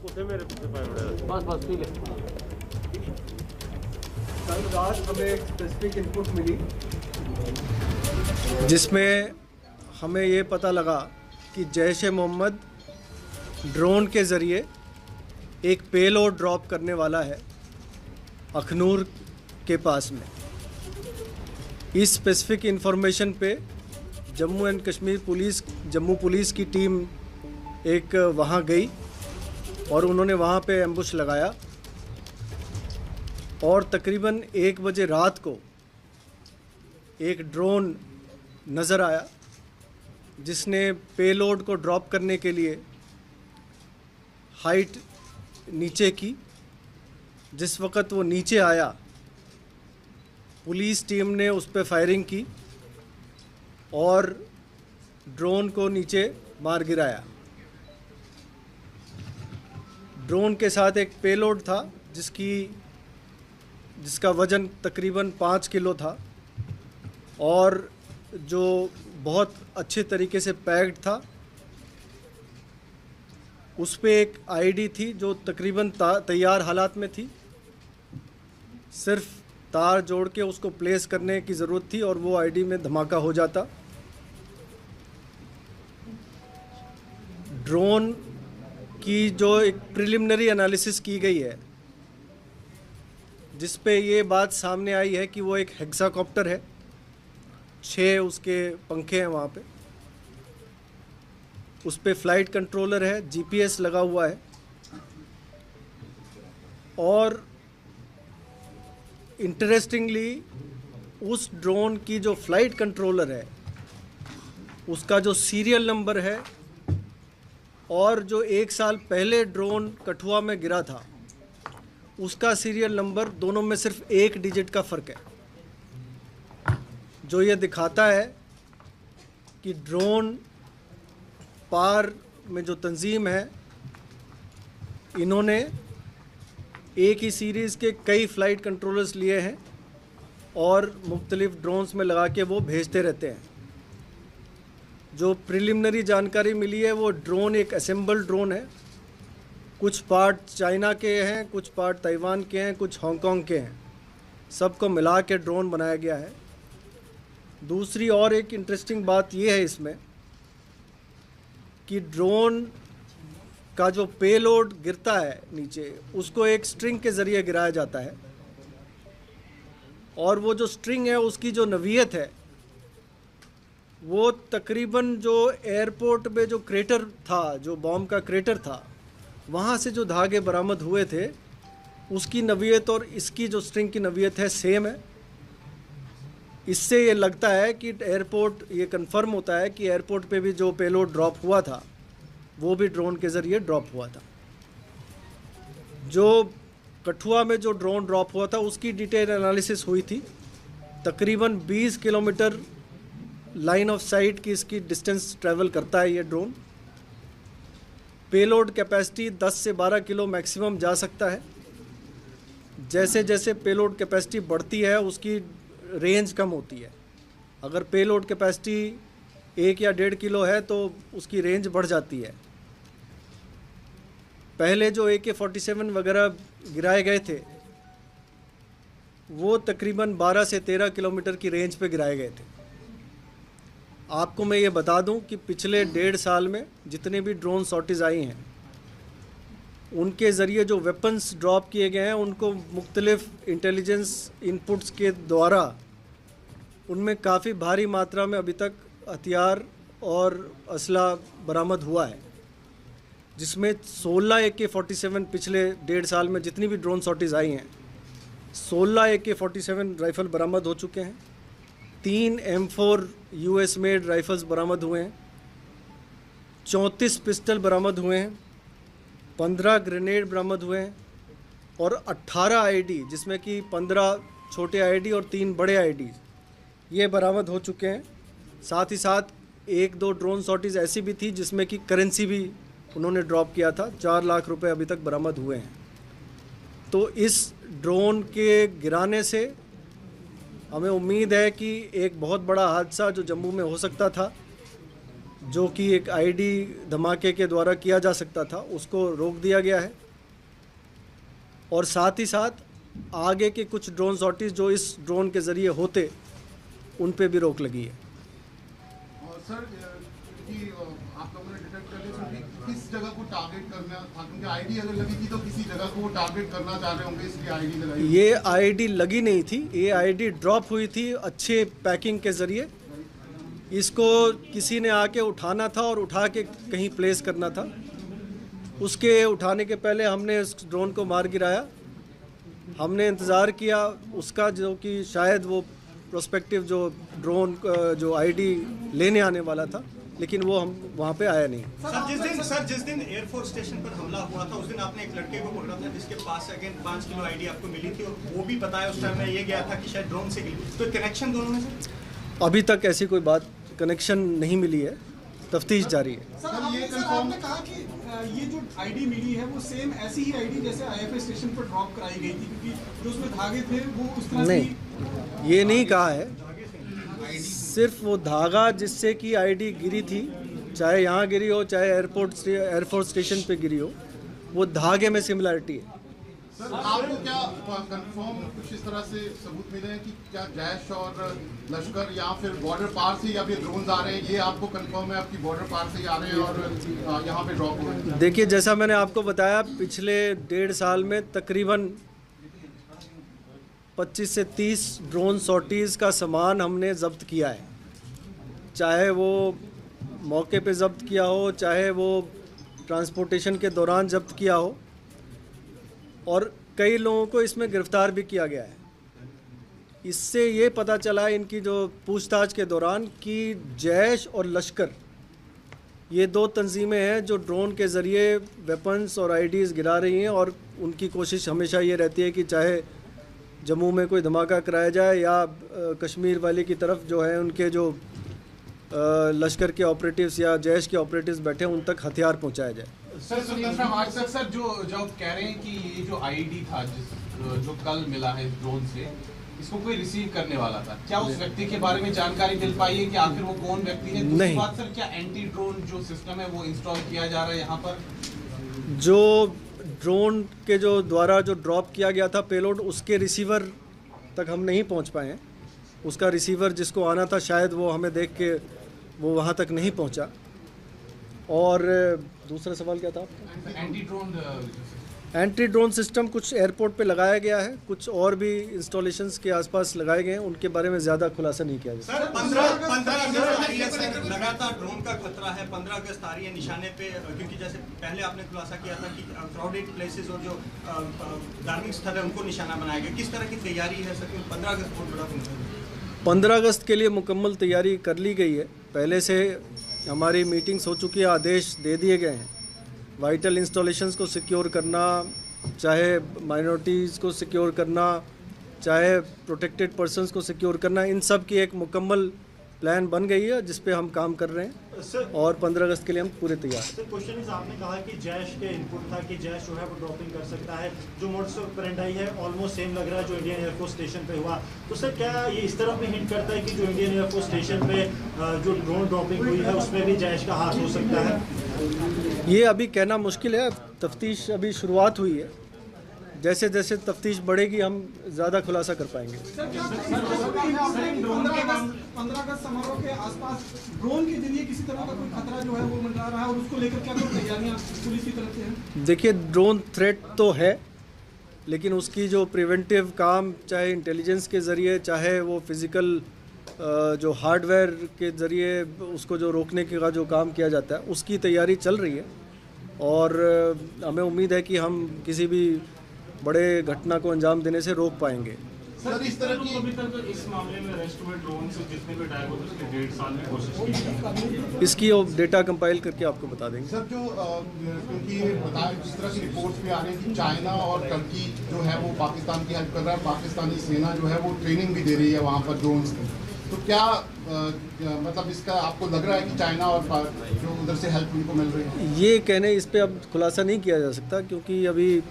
उसे मेरे पीछे पाए बड़े बस बस पी ले। कल रात हमें एक स्पेसिफिक इनपुट मिली जिसमें हमें ये पता लगा कि जैश ए मोहम्मद ड्रोन के ज़रिए एक पेलोड ड्रॉप करने वाला है अखनूर के पास में। इस स्पेसिफिक इंफॉर्मेशन पे Jammu and Kashmir police, Jammu police की टीम एक वहाँ गई और उन्होंने वहाँ पे एम्बुश लगाया और तकरीबन 1 बजे रात को एक ड्रोन नज़र आया जिसने पेलोड को ड्रॉप करने के लिए हाइट नीचे की। जिस वक़्त वो नीचे आया पुलिस टीम ने उस पर फायरिंग की और ड्रोन को नीचे मार गिराया। ड्रोन के साथ एक पेलोड था जिसका वज़न तकरीबन 5 किलो था और जो बहुत अच्छे तरीके से पैक्ड था। उस पे एक आईडी थी जो तकरीबन तैयार हालात में थी, सिर्फ तार जोड़ के उसको प्लेस करने की ज़रूरत थी और वो आईडी में धमाका हो जाता। ड्रोन की जो एक प्रिलिमिनरी एनालिसिस की गई है जिस पे ये बात सामने आई है कि वो एक हेक्साकॉप्टर है, 6 उसके पंखे हैं वहाँ पे, उस पे फ़्लाइट कंट्रोलर है, जीपीएस लगा हुआ है और इंटरेस्टिंगली उस ड्रोन की जो फ़्लाइट कंट्रोलर है उसका जो सीरियल नंबर है और जो 1 साल पहले ड्रोन कठुआ में गिरा था उसका सीरियल नंबर, दोनों में सिर्फ 1 डिजिट का फ़र्क है, जो ये दिखाता है कि ड्रोन पार में जो तंजीम है इन्होंने एक ही सीरीज़ के कई फ़्लाइट कंट्रोलर्स लिए हैं और मुख्तलिफ़ ड्रोन्स में लगा के वो भेजते रहते हैं। जो प्रिलिमिनरी जानकारी मिली है वो ड्रोन एक असेंबल ड्रोन है, कुछ पार्ट चाइना के हैं, कुछ पार्ट ताइवान के हैं, कुछ हांगकांग के हैं, सबको मिला के ड्रोन बनाया गया है। दूसरी और एक इंटरेस्टिंग बात ये है इसमें कि ड्रोन का जो पेलोड गिरता है नीचे उसको एक स्ट्रिंग के ज़रिए गिराया जाता है और वो जो स्ट्रिंग है उसकी जो नवीयत है वो तकरीबन जो एयरपोर्ट में जो क्रेटर था, जो बॉम्ब का क्रेटर था, वहाँ से जो धागे बरामद हुए थे उसकी नवीयत और इसकी जो स्ट्रिंग की नवीयत है सेम है। इससे ये लगता है कि एयरपोर्ट, ये कंफर्म होता है कि एयरपोर्ट पे भी जो पेलोड ड्रॉप हुआ था वो भी ड्रोन के ज़रिए ड्रॉप हुआ था। जो कठुआ में जो ड्रोन ड्रॉप हुआ था उसकी डिटेल एनालिसिस हुई थी। तकरीबन 20 किलोमीटर लाइन ऑफ साइट की इसकी डिस्टेंस ट्रैवल करता है ये ड्रोन। पेलोड कैपेसिटी 10 से 12 किलो मैक्सिमम जा सकता है। जैसे जैसे पेलोड कैपेसिटी बढ़ती है उसकी रेंज कम होती है। अगर पेलोड कैपेसिटी 1 या 1.5 किलो है तो उसकी रेंज बढ़ जाती है। पहले जो AK-47 वगैरह गिराए गए थे वो तकरीबन 12 से 13 किलोमीटर की रेंज पे गिराए गए थे। आपको मैं ये बता दूं कि पिछले 1.5 साल में जितने भी ड्रोन सॉर्टीज़ आई हैं उनके ज़रिए जो वेपन्स ड्रॉप किए गए हैं उनको मुख्तलिफ़ इंटेलिजेंस इनपुट्स के द्वारा उनमें काफ़ी भारी मात्रा में अभी तक हथियार और असला बरामद हुआ है, जिसमें 16 AK-47 पिछले 1.5 साल में जितनी भी ड्रोन सॉर्टीज़ आई हैं 16 AK-47 राइफ़ल बरामद हो चुके हैं। 3 M4 US मेड राइफ़ल्स बरामद हुए हैं, 34 पिस्टल बरामद हुए हैं, 15 ग्रेनेड बरामद हुए हैं और 18 आईडी, जिसमें कि 15 छोटे आईडी और 3 बड़े आईडी ये बरामद हो चुके हैं। साथ ही साथ 1-2 ड्रोन सॉर्टीज़ ऐसी भी थी जिसमें कि करेंसी भी उन्होंने ड्रॉप किया था। 4 लाख रुपए अभी तक बरामद हुए हैं। तो इस ड्रोन के गिराने से हमें उम्मीद है कि एक बहुत बड़ा हादसा जो जम्मू में हो सकता था, जो कि एक आईडी धमाके के द्वारा किया जा सकता था, उसको रोक दिया गया है। और साथ ही साथ आगे के कुछ ड्रोन सॉर्टीज जो इस ड्रोन के ज़रिए होते, उन पे भी रोक लगी है। और सर कि आप लोगों ने डिटेक्ट कर लिया कि किस जगह को टारगेट करना था, क्योंकि आईडी अगर लगी थी तो किसी जगह को वो टारगेट करना चाह रहे होंगे, इसलिए आईडी लगाई। ये आईडी लगी नहीं थी, ये आईडी ड्रॉप हुई थी अच्छे पैकिंग के ज़रिए। इसको किसी ने आके उठाना था और उठा के कहीं प्लेस करना था। उसके उठाने के पहले हमने उस ड्रोन को मार गिराया। हमने इंतज़ार किया उसका, जो कि शायद वो प्रोस्पेक्टिव जो ड्रोन जो आईडी लेने आने वाला था, लेकिन वो हम वहाँ पे आया नहीं। सर जिस दिन एयरफोर्स स्टेशन पर हमला हुआ था, उस दिन आपने एक लड़के को पकड़ा था जिसके पास अगेन 5 किलो आईडी आपको मिली थी, और वो भी बताया उस टाइम में ये गया था कि शायद ड्रोन से गिरी। तो कनेक्शन दोनों में से अभी तक ऐसी कोई बात कनेक्शन नहीं मिली है, तफ्तीश जारी है। सर आपने कहा कि ये जो आईडी मिली है वो सेम ऐसी ही आईडी जैसे आईएफए स्टेशन पर ड्रॉप कराई गई थी, क्योंकि जो उसमें धागे थे वो उस तरह नहीं, ये नहीं कहा है। सिर्फ वो धागा जिससे कि आईडी गिरी थी, चाहे यहाँ गिरी हो चाहे एयरफोर्स स्टेशन पे गिरी हो, वो धागे में सिमिलरिटी है। सर आपको क्या कंफर्म कुछ इस तरह से सबूत मिले हैं कि क्या जैश और लश्कर या फिर बॉर्डर पार से या फिर ड्रोन्स आ रहे हैं, ये आपको कंफर्म है आपकी बॉर्डर पार से ही आ रहे हैं और यहाँ पे ड्रॉप हो रहे हैं? देखिए, जैसा मैंने आपको बताया, पिछले 1.5 साल में तकरीबन 25 से 30 ड्रोन सॉर्टीज़ का सामान हमने ज़ब्त किया है। चाहे वो मौके पे ज़ब्त किया हो, चाहे वो ट्रांसपोर्टेशन के दौरान ज़ब्त किया हो, और कई लोगों को इसमें गिरफ़्तार भी किया गया है। इससे ये पता चला इनकी जो पूछताछ के दौरान कि जैश और लश्कर, ये 2 तंजीमें हैं जो ड्रोन के ज़रिए वेपन्स और आईडीज़ गिरा रही हैं, और उनकी कोशिश हमेशा ये रहती है कि चाहे जम्मू में कोई धमाका कराया जाए या कश्मीर वाले की तरफ जो है उनके जो लश्कर के ऑपरेटिव्स या जैश के ऑपरेटिव्स बैठे हैं, उन तक हथियार पहुंचाया जाए। सर सर जो आप कह रहे हैं कि ये जो आईडी था जो कल मिला है ड्रोन से, इसको कोई रिसीव करने वाला था, क्या उस व्यक्ति के बारे में जानकारी मिल पाई है कि आखिर वो कौन व्यक्ति है? दूसरी बात सर, क्या एंटी ड्रोन जो सिस्टम है वो इंस्टॉल किया जा रहा है यहाँ पर? जो ड्रोन के जो द्वारा जो ड्रॉप किया गया था पेलोड, उसके रिसीवर तक हम नहीं पहुँच पाए हैं। उसका रिसीवर जिसको आना था, शायद वो हमें देख के वो वहाँ तक नहीं पहुँचा। और दूसरा सवाल क्या था आपका? एंटी ड्रोन सिस्टम कुछ एयरपोर्ट पे लगाया गया है, कुछ और भी इंस्टॉलेशंस के आसपास लगाए गए हैं, उनके बारे में ज़्यादा खुलासा नहीं किया गया। सर 15 अगस्त लगातार ड्रोन का खतरा है, 15 अगस्त आ रही है निशाने पे, क्योंकि जैसे पहले आपने खुलासा किया था कि क्राउडेड प्लेसेस और जो धार्मिक स्थल है उनको निशाना बनाया गया। किस तरह की तैयारी है सर? 15 अगस्त बहुत बड़ा फंक्शन है। 15 अगस्त के लिए मुकम्मल तैयारी कर ली गई है। पहले से हमारी मीटिंग्स हो चुकी है, आदेश दे दिए गए हैं। वाइटल इंस्टॉलेशंस को सिक्योर करना, चाहे माइनॉरिटीज़ को सिक्योर करना, चाहे प्रोटेक्टेड पर्सन्स को सिक्योर करना, इन सब की एक मुकम्मल प्लान बन गई है जिस पे हम काम कर रहे हैं, और 15 अगस्त के लिए हम पूरे तैयार हैं। सर क्वेश्चन इस, आपने कहा कि जैश के इनपुट था कि जैश जो है वो ड्रॉपिंग कर सकता है। जो मोड्स ऑपरेंडी है ऑलमोस्ट सेम लग रहा है जो इंडियन एयरफोर्स स्टेशन पे हुआ। तो सर क्या ये इस तरफ भी हिंट करता है कि जो इंडियन एयरफोर्स स्टेशन पे जो ड्रोन ड्रॉपिंग हुई है उसमें भी जैश का हाथ हो सकता है? ये अभी कहना मुश्किल है, तफ्तीश अभी शुरुआत हुई है। जैसे जैसे तफ्तीश बढ़ेगी हम ज़्यादा खुलासा कर पाएंगे। 15 अगस्त समारोह के आसपास ड्रोन के जरिए किसी तरह का कोई खतरा जो है वो मंडरा रहा है, और उसको लेकर क्या कोई तैयारियां पुलिस की तरफ से हैं? देखिए, ड्रोन थ्रेट तो है, लेकिन उसकी जो प्रिवेंटिव काम, चाहे इंटेलिजेंस के ज़रिए, चाहे वो फिज़िकल जो हार्डवेयर के ज़रिए उसको जो रोकने का जो काम किया जाता है, उसकी तैयारी चल रही है। और हमें उम्मीद है कि हम किसी भी बड़े घटना को अंजाम देने से रोक पाएंगे। सर इस तरह की अभी तक इस मामले में अरेस्ट हुए ड्रोन से जितने भी टाइप होते उसके 1.5 साल में कोशिश की, इसकी डेटा कंपाइल करके आपको बता देंगे। सर जो क्योंकि ये बताया जिस तरह की रिपोर्ट्स भी आ रही है कि चाइना और टर्की जो है वो पाकिस्तान की हेल्प कर रहा है, पाकिस्तानी सेना जो है वो ट्रेनिंग भी दे रही है वहाँ पर ड्रोन्स की, तो क्या मतलब इसका आपको लग रहा है कि चाइना और जो उधर से हेल्प उनको मिल रही है? ये कहने इस पर अब खुलासा नहीं किया जा सकता, क्योंकि अभी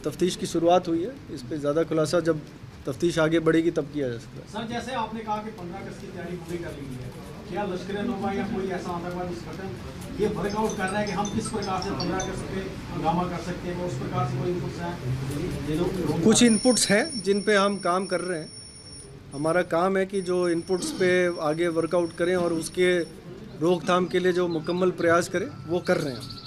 तफ्तीश की शुरुआत हुई है। इस पर ज़्यादा खुलासा जब तफ्तीश आगे बढ़ेगी तब किया जा सकता है। सर जैसे आपने कहा कि 15 अगस्त की तैयारी पूरी कर ली है, क्या लश्कर-ए-तौबा या कोई ऐसा आतंकवादी संगठन ये वर्कआउट कर रहा है कि हम किस प्रकार से हमला कर सकते हैं, हंगामा कर सकते हैं, उस प्रकार से कोई इनपुट्स हैं? कुछ इनपुट्स हैं जिन पे हम काम कर रहे हैं। हमारा काम है कि जो इनपुट्स पे आगे वर्कआउट करें और उसके रोकथाम के लिए जो मुकम्मल प्रयास करें वो कर रहे हैं।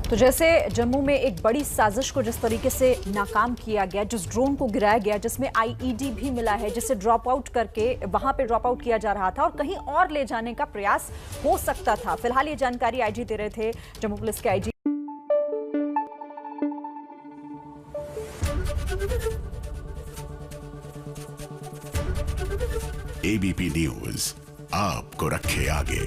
तो जैसे जम्मू में एक बड़ी साजिश को जिस तरीके से नाकाम किया गया, जिस ड्रोन को गिराया गया जिसमें आईईडी भी मिला है, जिसे ड्रॉप आउट करके वहां पे ड्रॉप आउट किया जा रहा था और कहीं और ले जाने का प्रयास हो सकता था। फिलहाल ये जानकारी आईजी दे रहे थे, जम्मू पुलिस के आईजी। एबीपी न्यूज आपको रखे आगे।